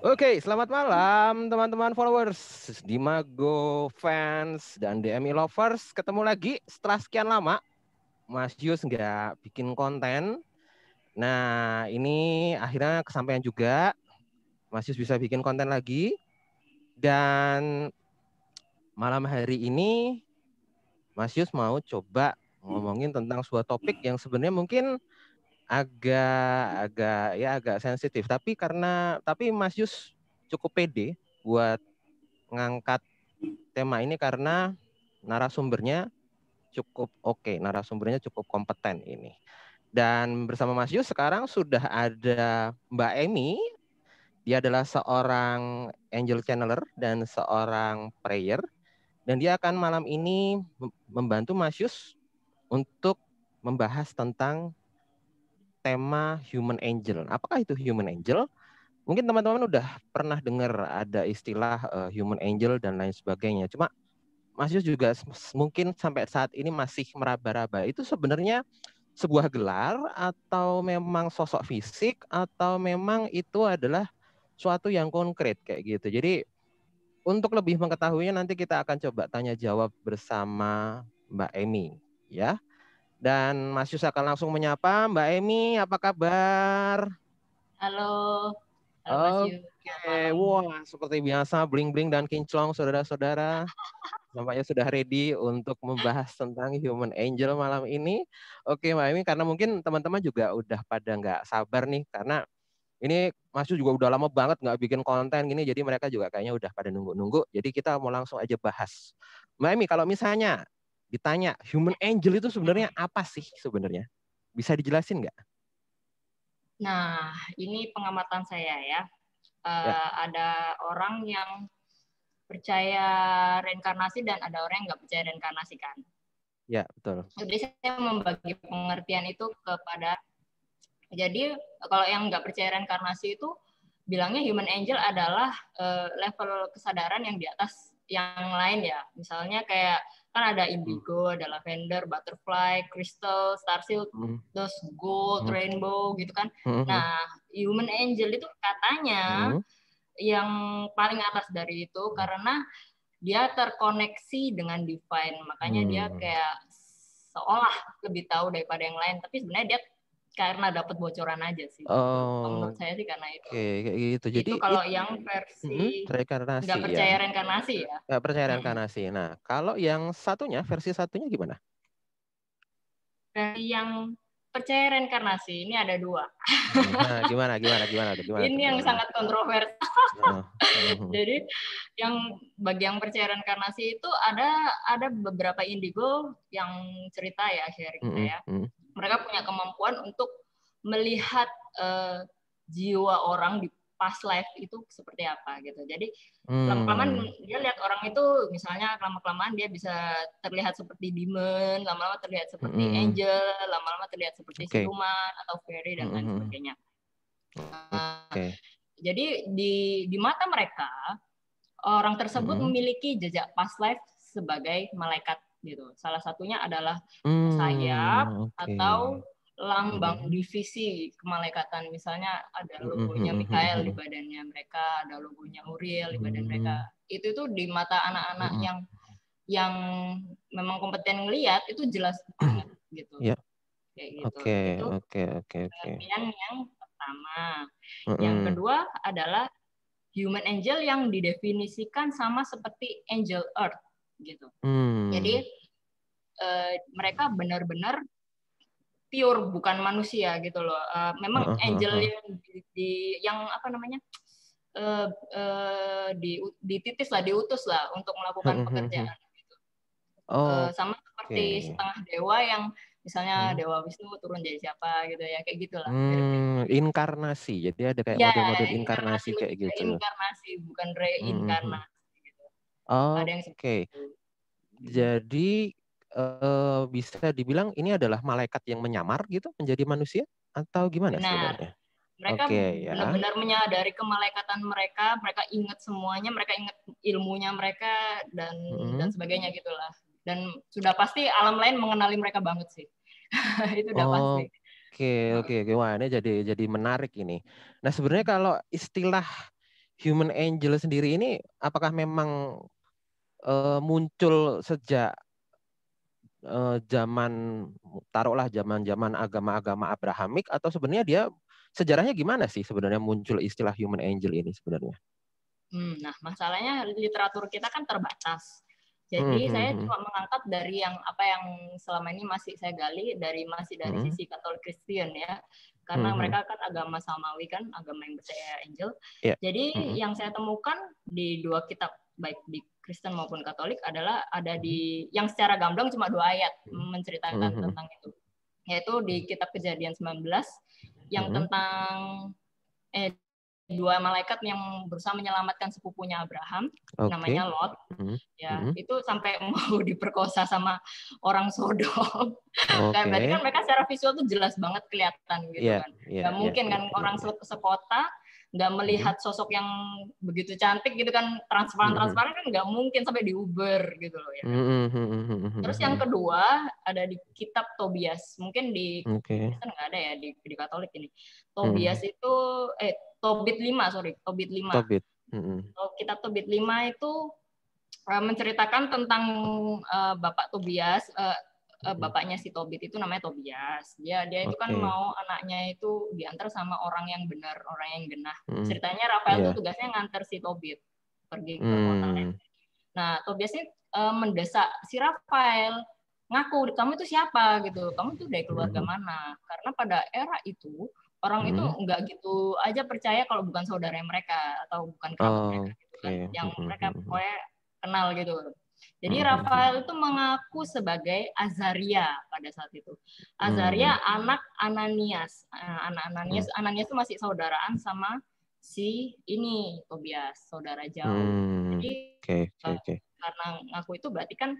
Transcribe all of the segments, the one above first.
Oke, selamat malam teman-teman followers, Dimago fans, dan DMI lovers. Ketemu lagi setelah sekian lama, Mas Yus nggak bikin konten. Nah, ini akhirnya kesampaian juga. Mas Yus bisa bikin konten lagi. Dan malam hari ini, Mas Yus mau coba ngomongin tentang sebuah topik yang sebenarnya mungkin agak sensitif. Tapi Mas Yus cukup pede buat ngangkat tema ini karena narasumbernya cukup oke, narasumbernya cukup kompeten ini. Dan bersama Mas Yus sekarang sudah ada Mbak Emi. Dia adalah seorang angel channeler dan seorang prayer. Dan dia akan malam ini membantu Mas Yus untuk membahas tentang tema human angel. Apakah itu human angel? Mungkin teman-teman udah pernah dengar ada istilah human angel dan lain sebagainya. Cuma Mas Yus juga mungkin sampai saat ini masih meraba-raba. Itu sebenarnya sebuah gelar atau memang sosok fisik atau memang itu adalah suatu yang konkret kayak gitu. Jadi untuk lebih mengetahuinya nanti kita akan coba tanya jawab bersama Mbak Emi ya. Dan Mas Yus akan langsung menyapa Mbak Emi, apa kabar? Halo, halo Mas Yu, Oke, selamat malam. wah seperti biasa bling-bling dan kinclong saudara-saudara. Nampaknya sudah ready untuk membahas tentang Human Angel malam ini. Oke, Mbak Emi, karena mungkin teman-teman juga udah pada nggak sabar nih, karena ini Mas Yu juga udah lama banget nggak bikin konten gini, jadi mereka juga kayaknya udah pada nunggu-nunggu. Jadi kita mau langsung aja bahas. Mbak Emi, kalau misalnya ditanya Human Angel itu sebenarnya apa sih sebenarnya? Bisa dijelasin nggak? Nah, ini pengamatan saya ya. Ya, Ada orang yang percaya reinkarnasi dan ada orang yang nggak percaya reinkarnasi kan. ya betul. Jadi saya membagi pengertian itu kepada, jadi kalau yang nggak percaya reinkarnasi itu bilangnya human angel adalah level kesadaran yang di atas yang lain ya. Misalnya kayak kan ada Hmm. indigo, ada lavender, butterfly, crystal, starseed, Hmm. terus gold, Hmm. rainbow gitu kan. Hmm. Nah, human angel itu katanya Hmm. yang paling atas dari itu Hmm. karena dia terkoneksi dengan divine. Makanya dia Hmm. kayak seolah lebih tahu daripada yang lain, tapi sebenarnya dia karena dapat bocoran aja sih gitu. Kalau Oh, menurut saya sih karena itu. oke, kayak gitu. Jadi Itu kalau yang versi reinkarnasi nggak ya, percaya reinkarnasi ya. nggak percaya Mm-mm. reinkarnasi. Nah, kalau yang satunya, versi satunya gimana? Versi yang percaya reinkarnasi ini ada dua. Nah, gimana tuh, Ini yang gimana? sangat kontroversial. Heeh. Mhm. Jadi yang bagi yang percaya reinkarnasi itu ada beberapa indigo yang cerita ya, sharing Mhm. saya. Mhm. Mereka punya kemampuan untuk melihat eh, jiwa orang di past life itu seperti apa gitu. Jadi lama-kelamaan Hmm. dia lihat orang itu, misalnya lama-kelamaan dia bisa terlihat seperti demon, lama-lama terlihat seperti Mhm. angel, lama-lama terlihat seperti Oke. siluman atau fairy dan lain Mhm. sebagainya. Oke. Jadi di mata mereka orang tersebut Mhm. memiliki jejak past life sebagai malaikat gitu. Salah satunya adalah sayap Oke. atau lambang Mhm. divisi kemalaikatan. Misalnya ada logonya Mhm. Mikael di Mhm. badannya mereka, ada logonya Uriel di badan mereka. Mhm. Itu tuh di mata anak-anak Mhm. yang memang kompeten ngelihat itu jelas banget gitu. Ya. Kayak gitu. Oke. Itu Oke. Oke. Oke. pengertian yang pertama. Yang Mhm. kedua adalah human angel yang didefinisikan sama seperti angel earth gitu. Hmm. Jadi mereka benar-benar pure, bukan manusia gitu loh. Memang Heeh. angel Heeh. yang yang apa namanya dititis lah, diutus lah untuk melakukan Mhm. pekerjaan. Sama Oke. seperti setengah dewa yang misalnya Hmm. Dewa Wisnu turun jadi siapa gitu ya, kayak gitulah, mirip-mirip. Inkarnasi. Jadi ada kayak Ya, model-model inkarnasi, inkarnasi kayak lebih ke gitu. inkarnasi bukan Mhm. reinkarnasi gitu. Ada yang seperti Oke. itu. Jadi bisa dibilang ini adalah malaikat yang menyamar gitu menjadi manusia atau gimana Benar. sebenarnya? Mereka Oke ya. benar-benar menyadari kemalaikatan mereka, mereka ingat semuanya, mereka ingat ilmunya mereka dan Mhm. sebagainya gitulah. Dan sudah pasti alam lain mengenali mereka banget sih. Itu udah pasti. Oke, oke, oke. Wah, ini jadi menarik ini. Nah, sebenarnya kalau istilah human angel sendiri ini apakah memang muncul sejak zaman taruhlah zaman agama-agama Abrahamik, atau sebenarnya dia sejarahnya gimana sih sebenarnya muncul istilah human angel ini sebenarnya? Nah, masalahnya literatur kita kan terbatas. Hmm, Jadi hmm, saya hmm, cuma mengangkat dari yang apa yang selama ini masih saya gali masih dari hmm, sisi Katolik Kristen ya. Karena hmm, hmm. mereka kan agama samawi kan, agama yang percaya angel. Ya. Jadi Hmm, yang saya temukan di dua kitab baik di Kristen maupun Katolik adalah ada di yang secara gamblang cuma 2 ayat menceritakan hmm, tentang itu. Yaitu di kitab Kejadian 19 yang hmm, tentang 2 malaikat yang berusaha menyelamatkan sepupunya Abraham, oke. namanya Lot. Hmm, Ya, hmm, itu sampai mau diperkosa sama orang Sodom. Kayak berarti kan oke. mereka secara visual tuh jelas banget kelihatan gitu Iya, kan. iya, Gak iya, mungkin iya, kan iya, orang iya. sekota nggak Hmm, melihat sosok yang begitu cantik gitu kan, hmm, hmm, transparan kan nggak mungkin sampai di Uber gitu loh ya kan. hmm, hmm, hmm, hmm, Terus hmm, yang hmm. kedua ada di kitab Tobias. Mungkin di Oke. Kristen nggak ada ya, di Katolik ini. Hmm. Tobias itu Tobit 5, sorry, Tobit 5. Tobit. Hmm, Kitab Tobit 5 itu menceritakan tentang Bapak Tobias, hmm. bapaknya si Tobit itu namanya Tobias. Dia itu kan Oke. mau anaknya itu diantar sama orang yang benar, orang yang genah. Hmm, Ceritanya Rafael tuh iya. tugasnya nganter si Tobit pergi ke kota. Hmm, Nah, Tobias ini mendesak si Rafael, ngaku kamu itu siapa gitu, kamu tuh dari keluarga hmm, mana? Karena pada era itu orang itu hmm. nggak gitu aja percaya kalau bukan saudara mereka atau bukan kerabat mereka gitu kan, Oke. yang Hmm, hmm, mereka hmm, pokoknya kenal gitu. Jadi hmm, hmm, hmm. Rafael itu mengaku sebagai Azaria pada saat itu. Hmm, Azaria anak Ananias. hmm, Ananias itu masih saudaraan sama si ini Tobias, saudara jauh. hmm. Jadi Oke, oke, oke. karena ngaku itu berarti kan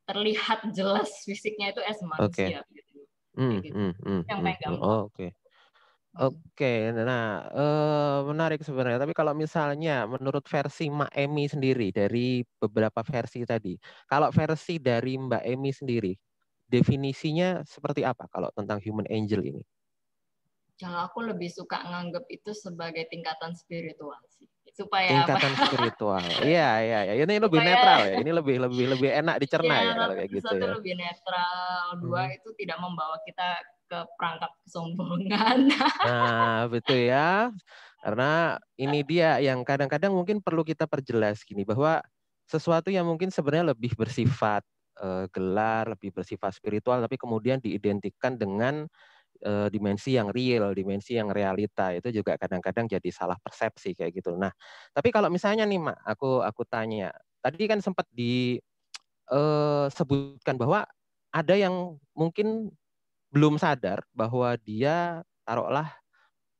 terlihat jelas fisiknya itu Oke. manusia gitu. Hmm, Kayak gitu. hmm, hmm, Yang hmm, paling hmm. gampang. Oh, oke. Oke, nah menarik sebenarnya. Tapi kalau misalnya menurut versi Mbak Emi sendiri dari beberapa versi tadi, kalau versi dari Mbak Emi sendiri, definisinya seperti apa kalau tentang human angel ini? Kalau aku lebih suka nganggap itu sebagai tingkatan spiritual sih. Supaya apa? Tingkatan spiritual. Iya, iya, iya. Ini lebih Supaya netral ya. Ini lebih enak dicerna ya ya kalau kayak gitu satu ya. lebih netral, dua Hmm. itu tidak membawa kita ke perangkap kesombongan. Nah, betul ya. Karena ini dia yang kadang-kadang mungkin perlu kita perjelas gini, bahwa sesuatu yang mungkin sebenarnya lebih bersifat gelar, lebih bersifat spiritual, tapi kemudian diidentikan dengan dimensi yang real, dimensi yang realita, itu juga kadang-kadang jadi salah persepsi kayak gitu. Nah, tapi kalau misalnya nih, Mak, aku tanya, tadi kan sempat disebutkan bahwa ada yang mungkin belum sadar bahwa dia taruhlah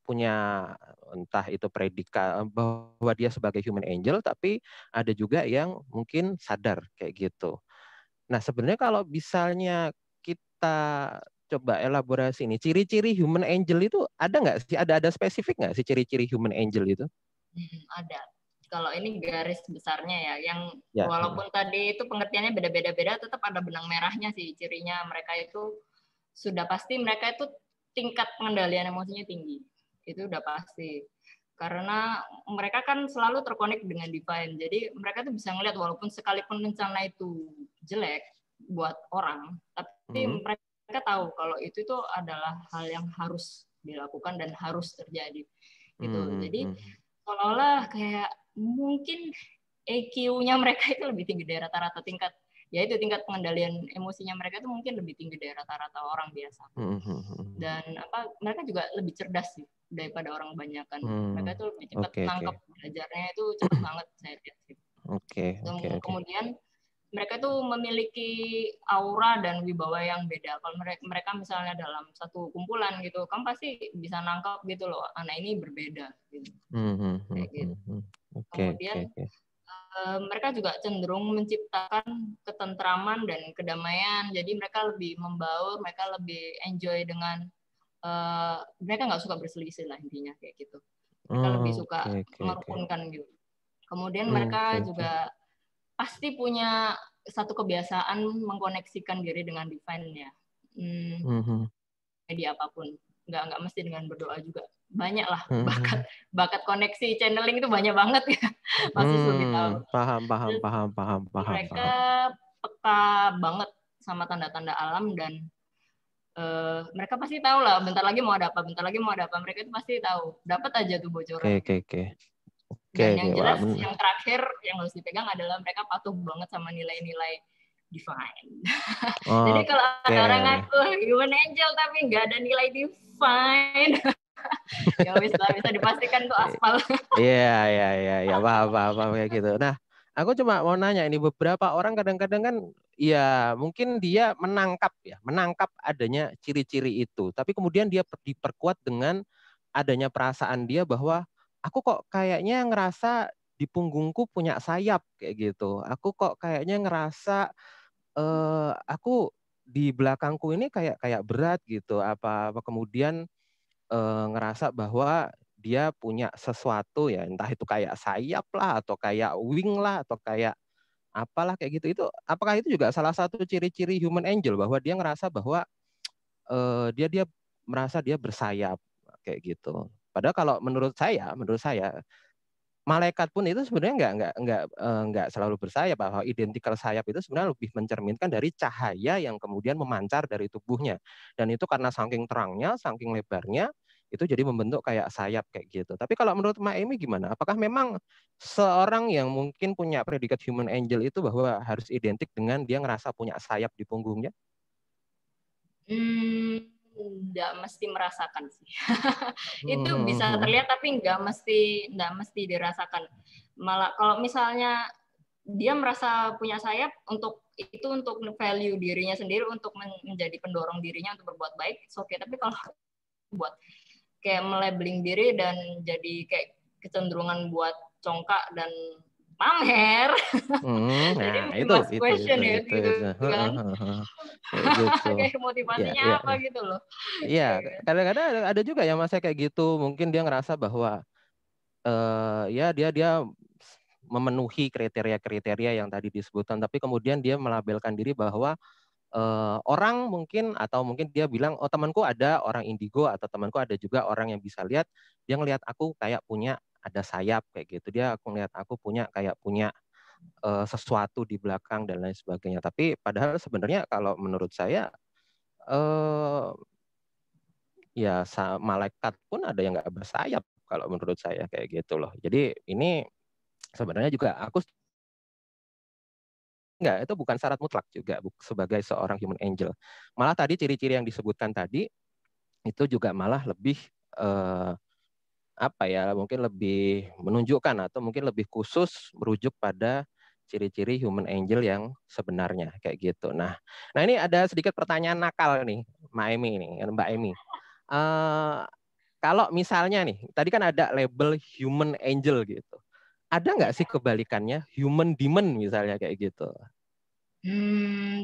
punya entah itu predikat bahwa dia sebagai human angel, tapi ada juga yang mungkin sadar kayak gitu. Nah, sebenarnya kalau misalnya kita coba elaborasi nih, ciri-ciri human angel itu ada nggak sih? Ada spesifik nggak sih ciri-ciri human angel itu? Ada. Kalau ini garis besarnya ya, yang Ya. walaupun tadi itu pengertiannya beda-beda, tetap ada benang merahnya sih. Cirinya mereka itu sudah pasti mereka itu tingkat pengendalian emosinya tinggi. Itu udah pasti. Karena mereka kan selalu terkonek dengan divine. Jadi mereka tuh bisa ngeliat walaupun sekalipun rencana itu jelek buat orang, tapi Hmm. mereka tahu kalau itu tuh adalah hal yang harus dilakukan dan harus terjadi. Gitu. Hmm. Jadi Hmm. seolah-olah kayak mungkin EQ-nya mereka itu lebih tinggi dari rata-rata tingkat, ya itu tingkat pengendalian emosinya mereka itu mungkin lebih tinggi dari rata-rata orang biasa. Hmm. Hmm. Dan mereka juga lebih cerdas sih daripada orang kebanyakan. Hmm. Mereka itu lebih cepat Oke, oke. nangkep, belajarnya itu cepat banget saya lihat sih. Oke, oke, oke. Kemudian mereka itu memiliki aura dan wibawa yang beda. Kalau mereka misalnya dalam satu kumpulan gitu, kamu pasti bisa nangkap gitu loh, anak ini berbeda gitu. Kayak gitu. Oke, oke, Kemudian oke. mereka juga cenderung menciptakan ketentraman dan kedamaian. Jadi mereka lebih membaur, mereka lebih enjoy dengan mereka nggak suka berselisih lah intinya kayak gitu. Mereka lebih suka Oke, oke, oke. merukunkan gitu. Kemudian Oke, mereka oke. juga pasti punya satu kebiasaan mengkoneksikan diri dengan divine ya. Mhm. Media apapun. Nggak mesti dengan berdoa juga. banyak lah bakat koneksi channeling itu banyak banget ya. Masih lebih tahu. Paham. Mereka peka banget sama tanda-tanda alam dan mereka pasti tahu lah bentar lagi mau ada apa. Mereka itu pasti tahu. Dapat aja tuh bocoran. Oke. Dan yang jelas yang terakhir yang harus dipegang adalah mereka patuh banget sama nilai-nilai divine. Jadi kalau ada orang ngaku human angel tapi nggak ada nilai divine, ya bisa dipastikan tuh aspal. Iya, paham kayak gitu. Nah, aku cuma mau nanya ini, beberapa orang kadang-kadang kan ya mungkin dia menangkap adanya ciri-ciri itu, tapi kemudian dia diperkuat dengan adanya perasaan dia bahwa aku kok kayaknya ngerasa di punggungku punya sayap kayak gitu. Aku kok kayaknya ngerasa aku di belakangku ini kayak berat gitu. Apa kemudian ngerasa bahwa dia punya sesuatu ya, entah itu kayak sayap lah atau kayak wing lah atau kayak apalah kayak gitu. Itu apakah itu juga salah satu ciri-ciri human angel bahwa dia ngerasa bahwa dia merasa dia bersayap kayak gitu. Padahal kalau menurut saya malaikat pun itu sebenarnya nggak selalu bersayap. Bahwa identikal sayap itu sebenarnya lebih mencerminkan dari cahaya yang kemudian memancar dari tubuhnya. Dan itu karena saking terangnya, saking lebarnya, itu jadi membentuk kayak sayap kayak gitu. Tapi kalau menurut Mbak Emi gimana? Apakah memang seorang yang mungkin punya predikat human angel itu bahwa harus identik dengan dia ngerasa punya sayap di punggungnya? Nggak mesti merasakan sih. Itu bisa terlihat tapi nggak mesti dirasakan. Malah kalau misalnya dia merasa punya sayap untuk value dirinya sendiri, untuk menjadi pendorong dirinya untuk berbuat baik, oke. Tapi kalau buat kayak melabeling diri dan jadi kayak kecenderungan buat congkak dan pamer. Jadi itu question ya gitu kan. Kayak motivasinya apa gitu loh. Iya, kadang-kadang ada juga yang masa kayak gitu. Mungkin dia ngerasa bahwa ya dia memenuhi kriteria-kriteria yang tadi disebutkan, tapi kemudian dia melabelkan diri bahwa orang mungkin, atau mungkin dia bilang, oh temanku ada orang indigo, atau temanku ada juga orang yang bisa lihat, dia ngelihat aku kayak punya ada sayap kayak gitu, aku ngelihat aku kayak punya sesuatu di belakang dan lain sebagainya. Tapi padahal sebenarnya kalau menurut saya ya malaikat pun ada yang nggak bersayap kalau menurut saya kayak gitu loh. Jadi ini sebenarnya juga aku enggak, itu bukan syarat mutlak juga sebagai seorang human angel. Malah tadi ciri-ciri yang disebutkan tadi itu juga malah lebih apa ya, mungkin lebih menunjukkan atau mungkin lebih khusus merujuk pada ciri-ciri human angel yang sebenarnya kayak gitu. Nah ini ada sedikit pertanyaan nakal nih, Mbak Emi. Kalau misalnya nih, tadi kan ada label human angel gitu. Ada nggak sih kebalikannya, human demon misalnya kayak gitu?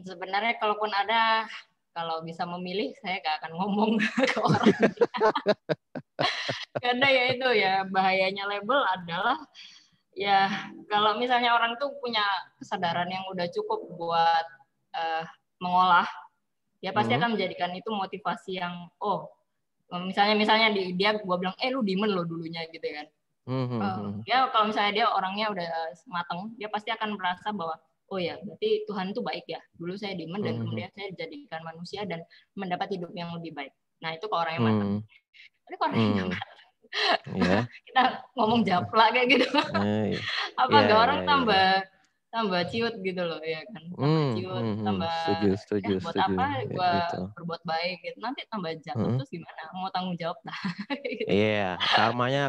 Sebenarnya kalaupun ada, kalau bisa memilih, saya nggak akan ngomong ke orang. Karena ya itu ya, bahayanya label adalah ya kalau misalnya orang tuh punya kesadaran yang udah cukup buat mengolah, ya pasti akan menjadikan itu motivasi yang misalnya dia gue bilang lu demon lo dulunya gitu kan. Ya kalau misalnya dia orangnya udah mateng, dia pasti akan merasa bahwa oh ya berarti Tuhan itu baik ya, dulu saya demon dan kemudian saya dijadikan manusia dan mendapat hidup yang lebih baik. Nah itu kalau orangnya mateng. Tapi kalau orangnya mateng, kita ngomong japlak kayak gitu. Apa nggak orang tambah ciut gitu loh ya kan, tambah ciut, tambah setuju, buat apa gue berbuat baik gitu, nanti tambah jatuh terus gimana, mau tanggung jawab lah. Iya,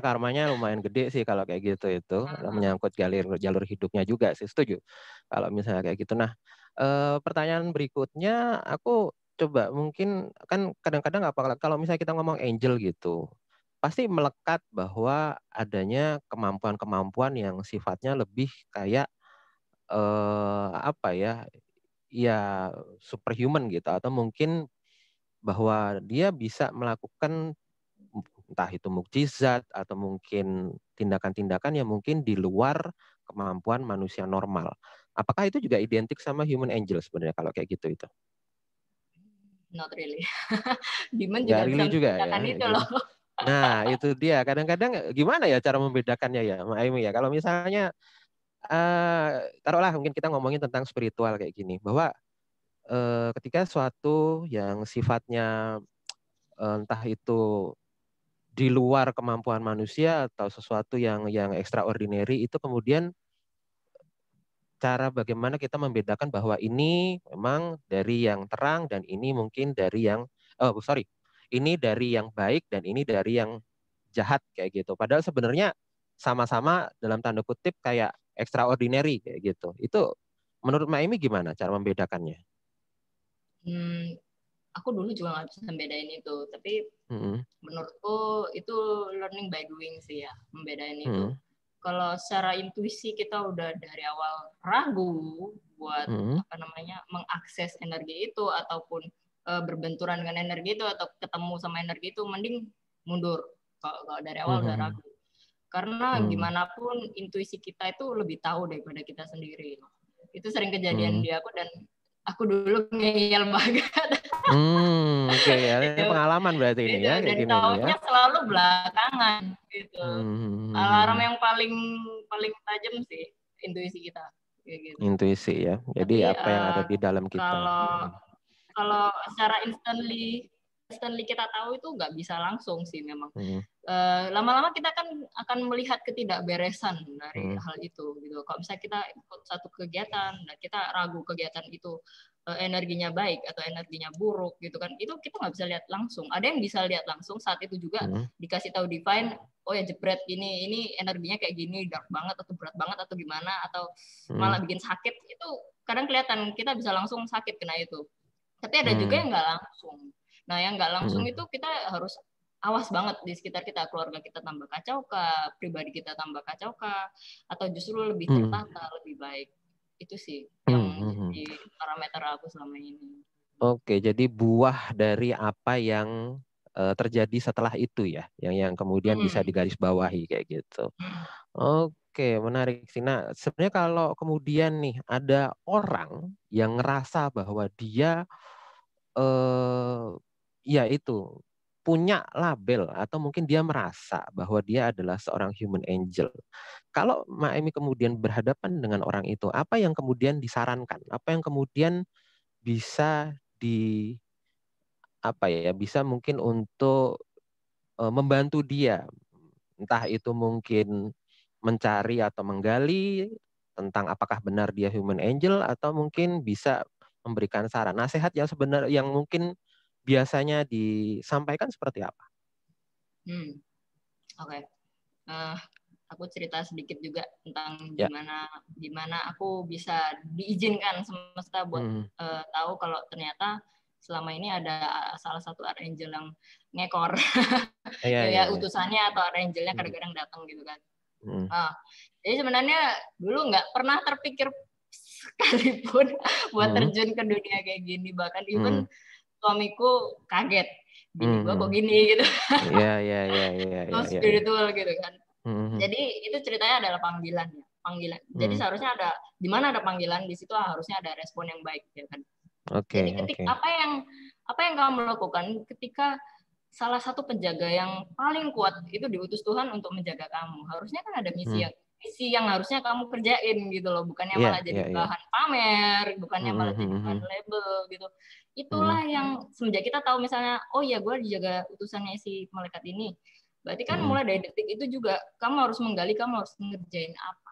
karmanya lumayan gede sih kalau kayak gitu itu, menyangkut jalur hidupnya juga sih, setuju kalau misalnya kayak gitu. Nah pertanyaan berikutnya aku coba, mungkin kan kadang-kadang kalau misalnya kita ngomong angel gitu, pasti melekat bahwa adanya kemampuan-kemampuan yang sifatnya lebih kayak apa ya superhuman gitu, atau mungkin bahwa dia bisa melakukan entah itu mukjizat atau mungkin tindakan-tindakan yang mungkin di luar kemampuan manusia normal. Apakah itu juga identik sama human angel sebenarnya kalau kayak gitu itu? Not really. Demon juga bisa juga menceritakan ya, itu loh. Nah, itu dia. Kadang-kadang gimana ya cara membedakannya ya, Mbak Aimi ya. Kalau misalnya taruhlah mungkin kita ngomongin tentang spiritual kayak gini, bahwa ketika suatu yang sifatnya entah itu di luar kemampuan manusia atau sesuatu yang extraordinary, itu kemudian cara bagaimana kita membedakan bahwa ini memang dari yang terang dan ini mungkin dari yang ini dari yang baik dan ini dari yang jahat kayak gitu. Padahal sebenarnya sama-sama dalam tanda kutip kayak extraordinary kayak gitu. Itu menurut Mbak Imi gimana cara membedakannya? Hmm, aku dulu juga nggak bisa membedain itu, tapi Mm-mm. menurutku itu learning by doing sih ya, membedain itu. Mm-mm. Kalau secara intuisi kita udah dari awal ragu buat Mm-mm. apa namanya mengakses energi itu ataupun berbenturan dengan energi itu atau ketemu sama energi itu, mending mundur kalau dari awal udah Mm-mm. ragu. Karena Mm-mm. gimana pun intuisi kita itu lebih tahu daripada kita sendiri. Itu sering kejadian Mm-mm. di aku dan aku dulu ngeyel banget. Oke ya, ini itu pengalaman berarti ini itu ya kayak dan gini nih ya. tahunya selalu belakangan gitu. Alarm Hmm. yang paling paling tajam sih intuisi kita kayak gitu. Intuisi ya. Jadi Tapi apa yang ada di dalam kita. kalau kalau secara instantly kita tahu itu nggak bisa langsung sih memang. Hmm. Lama-lama kita kan akan melihat ketidakberesan dari Hmm. hal itu gitu. Kalau misalnya kita ikut satu kegiatan dan kita ragu kegiatan itu energinya baik atau energinya buruk gitu kan, itu kita nggak bisa lihat langsung. Ada yang bisa lihat langsung saat itu juga Hmm. dikasih tahu divine, oh ya jebret ini energinya kayak gini, dark banget atau berat banget atau gimana atau Hmm. malah bikin sakit, itu kadang kelihatan kita bisa langsung sakit kena itu. Tapi ada juga Hmm. yang nggak langsung. Nah, yang nggak langsung Hmm. itu kita harus awas banget di sekitar kita, keluarga kita tambah kacau kah, pribadi kita tambah kacau kah, atau justru lebih Hmm. tertata, lebih baik. Itu sih Hmm. yang Hmm. jadi parameter aku selama ini. Oke, jadi buah dari apa yang terjadi setelah itu ya, yang kemudian bisa Hmm. digarisbawahi kayak gitu. Hmm. Oke, menarik sih. Nah, sebenarnya kalau kemudian nih ada orang yang ngerasa bahwa dia eh ya itu punya label atau mungkin dia merasa bahwa dia adalah seorang human angel. Kalau Mbak Emi kemudian berhadapan dengan orang itu, apa yang kemudian disarankan? Apa yang kemudian bisa di apa ya, bisa mungkin untuk membantu dia, entah itu mungkin mencari atau menggali tentang apakah benar dia human angel atau mungkin bisa memberikan saran, nasihat yang sebenarnya yang mungkin biasanya disampaikan seperti apa? Hmm. Oke. Uh, aku cerita sedikit juga tentang Ya. gimana gimana aku bisa diizinkan semesta buat Hmm. tahu kalau ternyata selama ini ada salah satu archangel yang ngekor. Iya, iya, Ya iya. utusannya atau archangelnya Hmm. kadang-kadang datang gitu kan. Hmm. Jadi sebenarnya dulu nggak pernah terpikir sekalipun buat Hmm. terjun ke dunia kayak gini, bahkan Hmm. even suamiku kaget, bini gue kok Hmm. gini gitu, Iya, iya, iya, iya, so iya, iya, iya. spiritual gitu kan. Hmm. Jadi itu ceritanya adalah panggilan ya, panggilan. Jadi Hmm. seharusnya ada di mana ada panggilan, di situ harusnya ada respon yang baik ya kan. Oke, Jadi oke. apa yang kamu lakukan ketika salah satu penjaga yang paling kuat itu diutus Tuhan untuk menjaga kamu, harusnya kan ada Hmm. misi yang harusnya kamu kerjain gitu loh, bukannya Iya, malah jadi iya, iya. bahan pamer, bukannya Hmm. malah Hmm. jadi bahan Hmm. label gitu. Hmm. Itulah yang semenjak kita tahu misalnya, oh ya gue dijaga utusannya si malaikat ini, berarti kan Hmm. mulai dari detik itu juga kamu harus menggali, kamu harus ngerjain apa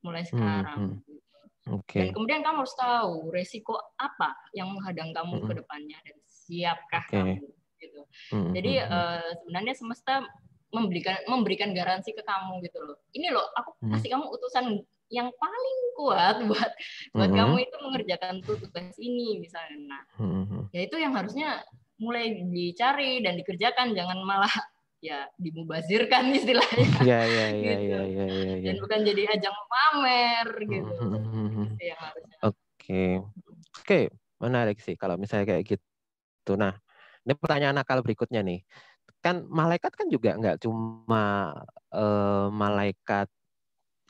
mulai Hmm. sekarang. Hmm. Dan Oke. kemudian kamu harus tahu resiko apa yang menghadang kamu ke Hmm. depannya dan siapkah Oke. kamu gitu. Hmm. Jadi Hmm. sebenarnya semesta memberikan garansi ke kamu gitu loh. Ini loh aku Hmm. kasih kamu utusan yang paling kuat buat buat Hmm. kamu itu mengerjakan tugas ini misalnya. Nah, Hmm. Hmm. ya itu yang harusnya mulai dicari dan dikerjakan, jangan malah ya dimubazirkan istilahnya Iya, iya, iya, gitu. iya, iya, iya, iya. Dan bukan jadi ajang pamer Hmm. gitu. Hmm. Itu Hmm. sih yang harusnya. Oke. Oke, menarik sih kalau misalnya kayak gitu. Nah, ini pertanyaan akal berikutnya nih. Kan malaikat kan juga nggak cuma malaikat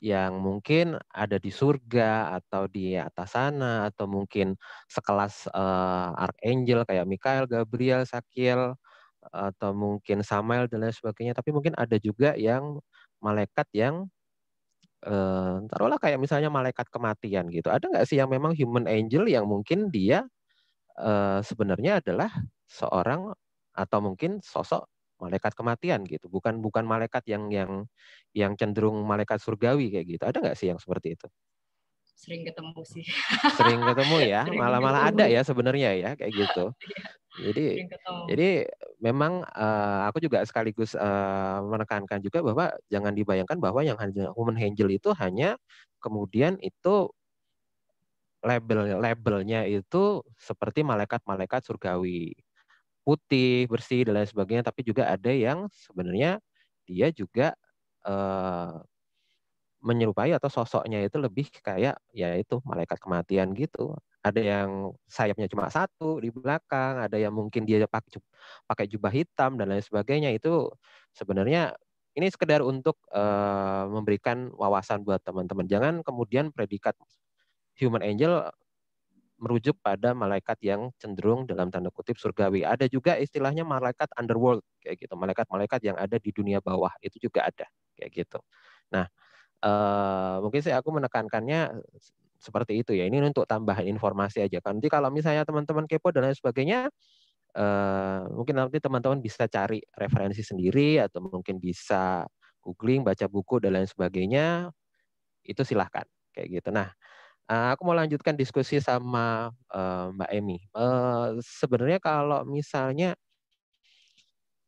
yang mungkin ada di surga atau di atas sana atau mungkin sekelas archangel kayak Mikael, Gabriel, Sakiel, atau mungkin Samael dan lain sebagainya, tapi mungkin ada juga yang malaikat yang taruhlah kayak misalnya malaikat kematian gitu. Ada nggak sih yang memang human angel yang mungkin dia sebenarnya adalah seorang atau mungkin sosok malaikat kematian gitu, bukan bukan malaikat yang cenderung malaikat surgawi kayak gitu. Ada nggak sih yang seperti itu? Sering ketemu sih. Sering ketemu ya, Sering malah ada ketemu. ya sebenarnya ya kayak gitu. Iya, Jadi sering ketemu. jadi memang aku juga sekaligus menekankan juga bahwa jangan dibayangkan bahwa yang human angel itu hanya kemudian itu labelnya itu seperti malaikat-malaikat surgawi, putih, bersih dan lain sebagainya, tapi juga ada yang sebenarnya dia juga eh, menyerupai atau sosoknya itu lebih kayak ya itu malaikat kematian gitu. Ada yang sayapnya cuma satu di belakang, ada yang mungkin dia pakai jubah hitam dan lain sebagainya. Itu sebenarnya ini sekedar untuk memberikan wawasan buat teman-teman. Jangan kemudian predikat human angel merujuk pada malaikat yang cenderung dalam tanda kutip surgawi. Ada juga istilahnya malaikat underworld kayak gitu. Malaikat-malaikat yang ada di dunia bawah itu juga ada kayak gitu. Nah, mungkin aku menekankannya seperti itu ya. Ini untuk tambahan informasi aja. Nanti kalau misalnya teman-teman kepo dan lain sebagainya, mungkin nanti teman-teman bisa cari referensi sendiri atau mungkin bisa googling, baca buku dan lain sebagainya. Itu silahkan kayak gitu. Nah, aku mau lanjutkan diskusi sama Mbak Emi. Sebenarnya kalau misalnya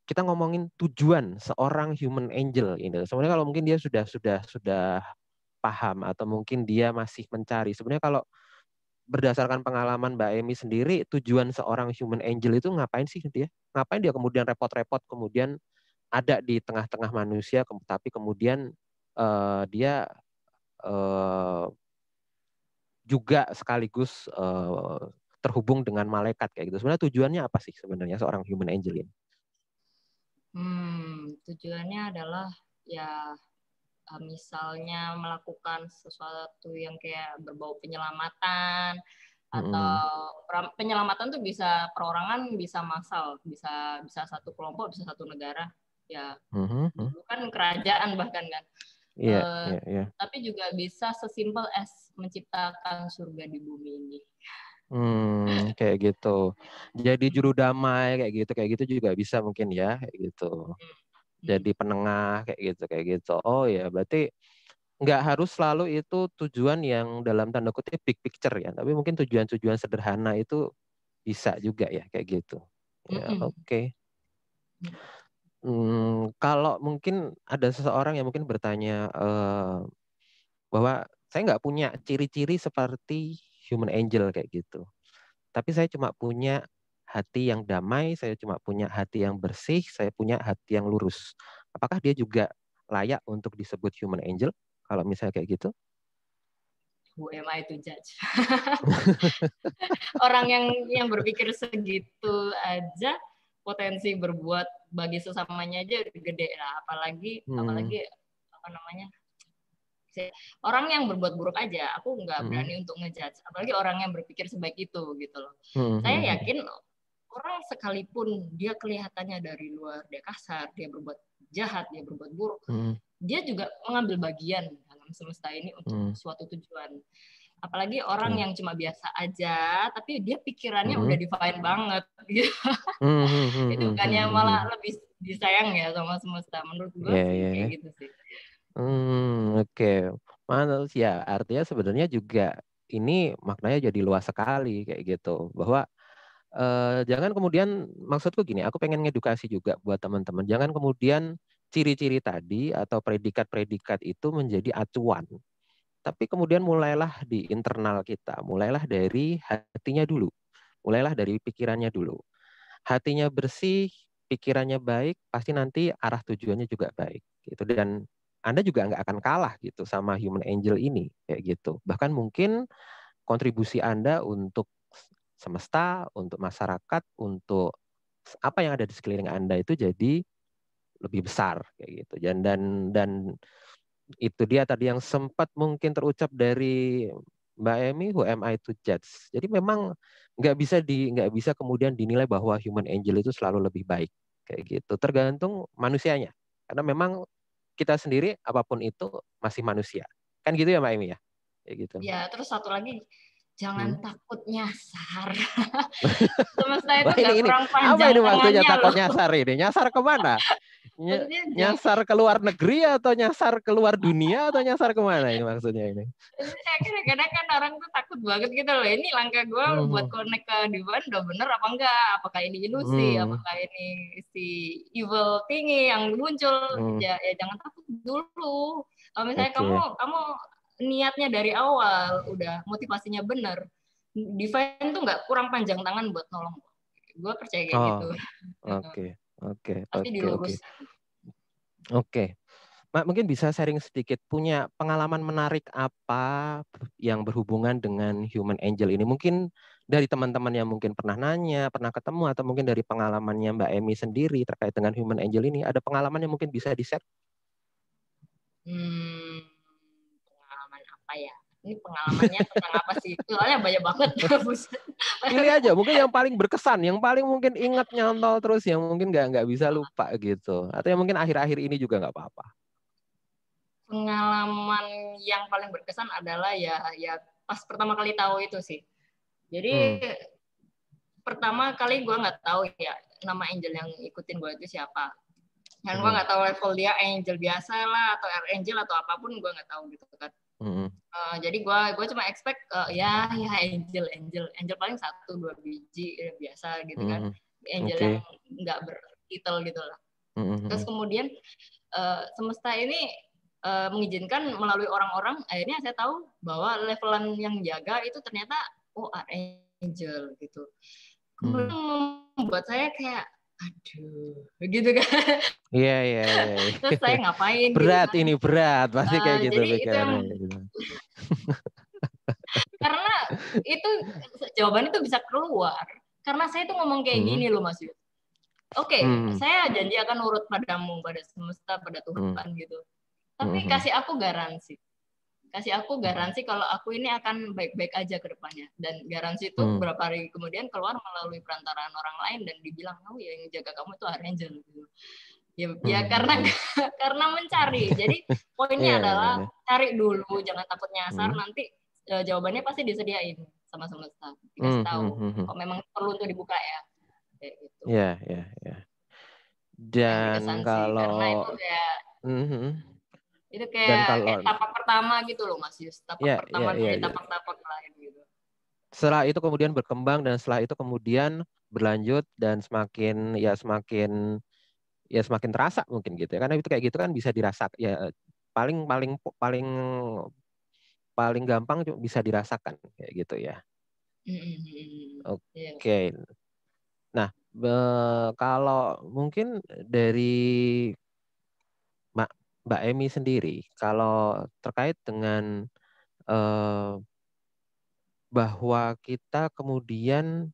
kita ngomongin tujuan seorang human angel ini, sebenarnya kalau mungkin dia sudah paham atau mungkin dia masih mencari. Sebenarnya kalau berdasarkan pengalaman Mbak Emi sendiri, tujuan seorang human angel itu ngapain sih dia? Ngapain dia kemudian repot-repot kemudian ada di tengah-tengah manusia, tapi kemudian dia juga sekaligus terhubung dengan malaikat kayak gitu. Sebenarnya tujuannya apa sih sebenarnya seorang human angel ini? Tujuannya adalah ya misalnya melakukan sesuatu yang kayak berbau penyelamatan atau Mm-mm. penyelamatan tuh bisa perorangan, bisa massal, bisa bisa satu kelompok, bisa satu negara. Ya, Mhm. dulu kan kerajaan bahkan kan. Iya, iya, iya. Tapi juga bisa sesimpel as menciptakan surga di bumi ini. Kayak gitu. Jadi juru damai kayak gitu juga bisa mungkin ya, kayak gitu. Jadi penengah kayak gitu. Oh ya, berarti nggak harus selalu itu tujuan yang dalam tanda kutip big picture ya, tapi mungkin tujuan-tujuan sederhana itu bisa juga ya kayak gitu. Ya, oke. Kalau mungkin ada seseorang yang mungkin bertanya bahwa saya nggak punya ciri-ciri seperti human angel kayak gitu. Tapi saya cuma punya hati yang damai, saya cuma punya hati yang bersih, saya punya hati yang lurus. Apakah dia juga layak untuk disebut human angel? Kalau misalnya kayak gitu? Who am I to judge? Orang yang berpikir segitu aja potensi berbuat bagi sesamanya aja gede lah, apalagi apa namanya, orang yang berbuat buruk aja aku nggak berani untuk ngejudge, apalagi orang yang berpikir sebaik itu gitu loh. Saya yakin orang sekalipun dia kelihatannya dari luar dia kasar, dia berbuat jahat, dia berbuat buruk, dia juga mengambil bagian dalam semesta ini untuk suatu tujuan. Apalagi orang yang cuma biasa aja, tapi dia pikirannya udah define banget gitu. Itu bukannya malah lebih disayang ya sama semesta, menurut gue Ya, sih ya, kayak ya. gitu sih. Oke. Manus ya, artinya sebenarnya juga ini maknanya jadi luas sekali kayak gitu. Bahwa jangan kemudian, maksudku gini, aku pengen ngedukasi juga buat teman-teman. Jangan kemudian ciri-ciri tadi atau predikat-predikat itu menjadi acuan. Tapi kemudian mulailah di internal kita, mulailah dari hatinya dulu. Mulailah dari pikirannya dulu. Hatinya bersih, pikirannya baik, pasti nanti arah tujuannya juga baik gitu. Dan Anda juga nggak akan kalah gitu sama human angel ini kayak gitu. Bahkan mungkin kontribusi Anda untuk semesta, untuk masyarakat, untuk apa yang ada di sekeliling Anda itu jadi lebih besar kayak gitu. Dan itu dia tadi yang sempat mungkin terucap dari Mbak Emi, who am I to judge. Jadi memang nggak bisa kemudian dinilai bahwa human angel itu selalu lebih baik. kayak gitu. Tergantung manusianya. Karena memang kita sendiri apapun itu masih manusia. Kan gitu ya Mbak Emi ya? Kayak gitu. Ya, terus satu lagi, jangan Hmm. takut nyasar. Semesta itu Wah nggak ini kurang apa panjang ini maksudnya tangannya takut loh. nyasar ini? Nyasar kemana? Maksudnya Nyasar ke luar negeri atau nyasar ke luar dunia atau nyasar kemana ini maksudnya ini? saya kadang-kadang kan orang tuh takut banget gitu loh. Ini langkah gue buat Hmm. connect ke Divan udah bener apa enggak? Apakah ini ilusi? Hmm. Apakah ini si evil thingy yang muncul? Hmm. Ya jangan takut dulu. Kalau misalnya Oke. kamu niatnya dari awal udah motivasinya bener, Divine tuh nggak kurang panjang tangan buat nolong. Gue percaya kayak Oh, gitu. oke, oke, Pasti oke, oke, dilurus. oke. Mbak mungkin bisa sharing sedikit punya pengalaman menarik apa yang berhubungan dengan Human Angel ini? Mungkin dari teman-teman yang mungkin pernah nanya, pernah ketemu, atau mungkin dari pengalamannya Mbak Emi sendiri terkait dengan Human Angel ini, ada pengalaman yang mungkin bisa di-share? Pengalaman apa ya? Ini pengalamannya tentang apa sih? Soalnya banyak banget. Pilih aja, mungkin yang paling berkesan, yang paling mungkin ingat nyantol terus, yang mungkin nggak bisa lupa gitu, atau yang mungkin akhir-akhir ini juga nggak apa-apa. Pengalaman yang paling berkesan adalah ya pas pertama kali tahu itu sih. Jadi Hmm. pertama kali gue nggak tahu ya nama angel yang ikutin gue itu siapa. Dan gue Hmm. nggak tahu level dia angel biasa lah atau archangel atau apapun gue nggak tahu gitu kan. Hmm. Jadi gue cuma expect ya angel paling 1-2 biji ya, biasa gitu kan. Hmm. Angel yang Oke. nggak bertitel gitu lah. Terus Hmm. kemudian semesta ini mengizinkan melalui orang-orang, akhirnya saya tahu bahwa levelan yang jaga itu ternyata archangel gitu. Kemudian Hmm. membuat saya kayak aduh gitu kan. Iya, iya, iya. Terus saya ngapain gitu Berat kan. ini, berat. Pasti kayak gitu Jadi itu yang pikirannya. Gitu. karena itu jawaban itu bisa keluar karena saya tuh ngomong kayak Hmm. gini loh Mas Yud. Oke, Hmm. saya janji akan nurut padamu, pada semesta, pada Hmm. Tuhan gitu. Tapi Hmm. kasih aku garansi kalau aku ini akan baik-baik aja ke depannya. Dan garansi itu Hmm. beberapa hari kemudian keluar melalui perantaraan orang lain dan dibilang, oh ya yang jaga kamu itu archangel gitu. Ya karena Hmm. karena mencari. Jadi Iya, poinnya iya, adalah iya. cari dulu, jangan takut nyasar. Hmm. Nanti jawabannya pasti disediain sama semesta, dikasih Hmm. tahu. Hmm. Kok memang perlu untuk dibuka ya, kayak gitu. Iya, iya, iya. Yang Dan berkesan sih, karena kalau itu kayak hmm. Dan kayak kalau tapak pertama gitu loh Mas Yus, tapak ya, ya, pertama ya, dari ya. tapak-tapak lain gitu. Setelah itu kemudian berkembang dan setelah itu kemudian berlanjut dan semakin terasa mungkin gitu ya. Karena itu kayak gitu kan bisa dirasakan ya, paling paling paling paling gampang bisa dirasakan kayak gitu ya. Iya. Oke. Nah, kalau mungkin dari Mbak Mbak Emi sendiri, kalau terkait dengan eh, bahwa kita kemudian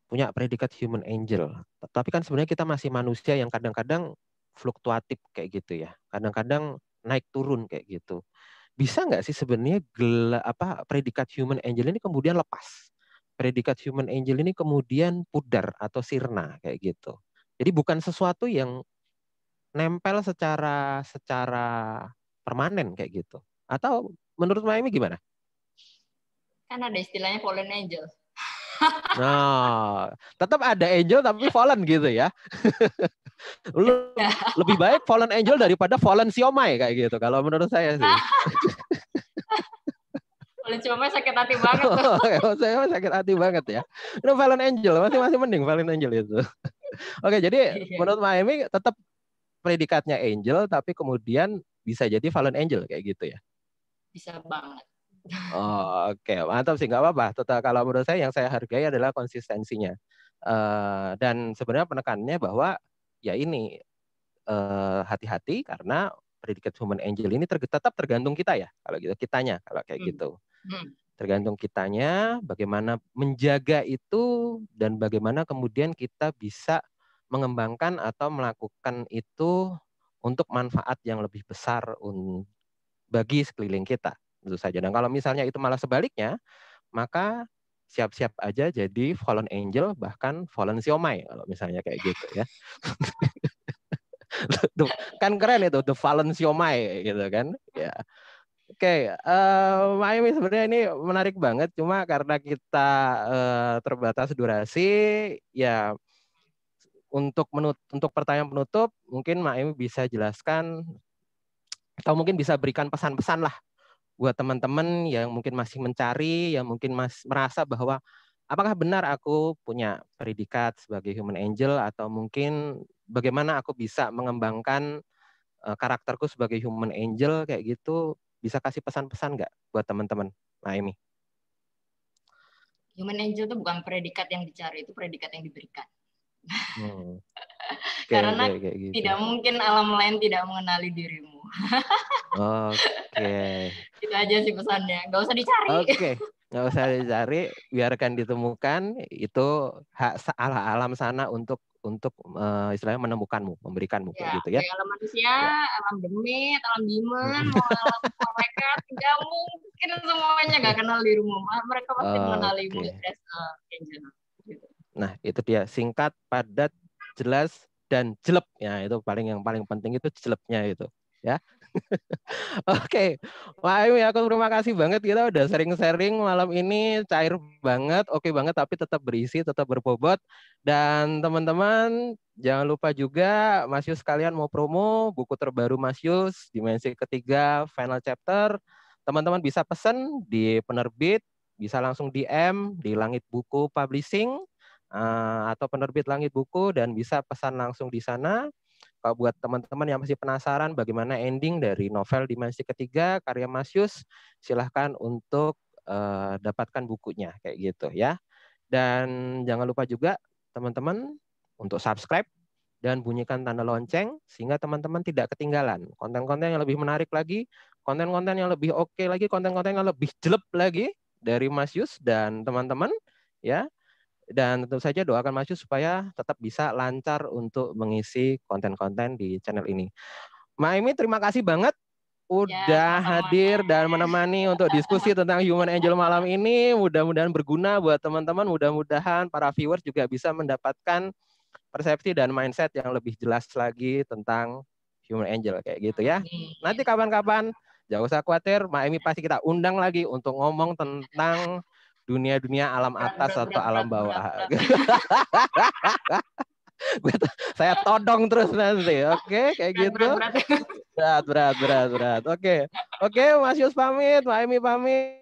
punya predikat human angel, tapi kan sebenarnya kita masih manusia yang kadang-kadang fluktuatif kayak gitu ya, kadang-kadang naik turun kayak gitu. Bisa nggak sih sebenarnya predikat human angel ini kemudian lepas? Predikat human angel ini kemudian pudar atau sirna kayak gitu. Jadi bukan sesuatu yang nempel secara secara permanen kayak gitu. Atau menurut Mbak Emi gimana? Kan ada istilahnya fallen angel. Nah, tetap ada angel tapi fallen gitu ya. Lebih baik fallen angel daripada fallen siomay kayak gitu kalau menurut saya sih. Fallen siomay sakit hati banget tuh. Saya sakit hati banget ya. Itu fallen angel masih mending fallen angel itu. Oke, jadi Iya, menurut Miami tetap predikatnya angel tapi kemudian bisa jadi fallen angel kayak gitu ya. bisa banget. Oh, oke, mantap sih, nggak apa-apa. Tetap kalau menurut saya yang saya hargai adalah konsistensinya. Dan sebenarnya penekanannya bahwa ya ini hati-hati karena predikat human angel ini tetap tergantung kita ya. Kalau gitu kitanya kalau kayak Hmm. gitu. Hmm. Tergantung kitanya bagaimana menjaga itu dan bagaimana kemudian kita bisa mengembangkan atau melakukan itu untuk manfaat yang lebih besar bagi sekeliling kita tentu saja. Dan kalau misalnya itu malah sebaliknya, maka siap-siap aja jadi fallen angel, bahkan fallen siomay kalau misalnya kayak gitu ya. Kan keren itu, the fallen siomay gitu kan ya. Oke, Mbak Amy sebenarnya ini menarik banget, cuma karena kita terbatas durasi, ya untuk pertanyaan penutup mungkin Mbak Amy bisa jelaskan atau mungkin bisa berikan pesan-pesan lah buat teman-teman yang mungkin masih mencari, yang mungkin masih merasa bahwa apakah benar aku punya predikat sebagai human angel, atau mungkin bagaimana aku bisa mengembangkan karakterku sebagai human angel kayak gitu. Bisa kasih pesan-pesan nggak buat teman-teman, Mbak Amy? Human angel itu bukan predikat yang dicari, itu predikat yang diberikan. Karena Kayak gitu. tidak mungkin alam lain tidak mengenali dirimu. Oke. Itu aja sih pesannya. Nggak usah dicari. Oke. Nggak usah dicari, biarkan ditemukan. Itu hak alam sana untuk istilahnya menemukanmu, memberikanmu kayak Ya, gitu ya. kayak alam manusia, Ya. alam demit, alam demon, mau alam malaikat, nggak mungkin semuanya nggak kenal dirimu. Mereka pasti mengenalimu Oke. as a angel. Gitu. Nah, itu dia, singkat, padat, jelas, dan jelek. Ya, itu yang paling penting itu jelepnya itu, ya. Oke, Wah Amy, aku terima kasih banget, kita udah sharing-sharing malam ini, cair banget, oke banget, tapi tetap berisi, tetap berbobot. Dan teman-teman, jangan lupa juga Mas Yus sekalian mau promo buku terbaru Mas Yus, Dimensi Ketiga, Final Chapter. Teman-teman bisa pesan di penerbit, bisa langsung DM di Langit Buku Publishing, atau penerbit Langit Buku, dan bisa pesan langsung di sana. Kalau buat teman-teman yang masih penasaran bagaimana ending dari novel Dimensi Ketiga karya Mas Yus, silahkan untuk dapatkan bukunya kayak gitu ya. Dan jangan lupa juga teman-teman untuk subscribe dan bunyikan tanda lonceng sehingga teman-teman tidak ketinggalan konten-konten yang lebih menarik lagi, konten-konten yang lebih oke lagi, konten-konten yang lebih jelek lagi dari Mas Yus dan teman-teman ya. Dan tentu saja doakan Mas Yus supaya tetap bisa lancar untuk mengisi konten-konten di channel ini. Mbak Amy, terima kasih banget Ya, udah sama-sama. hadir dan menemani untuk diskusi tentang Human Angel malam ini. Mudah-mudahan berguna buat teman-teman. Mudah-mudahan para viewers juga bisa mendapatkan persepsi dan mindset yang lebih jelas lagi tentang Human Angel kayak gitu ya. Nanti kapan-kapan, jangan usah khawatir, Mbak Amy pasti kita undang lagi untuk ngomong tentang dunia-dunia alam atas atau alam bawah. Saya todong terus nanti, oke, kayak gitu. Berat. Oke, Mas Yus pamit, Mbak Amy pamit.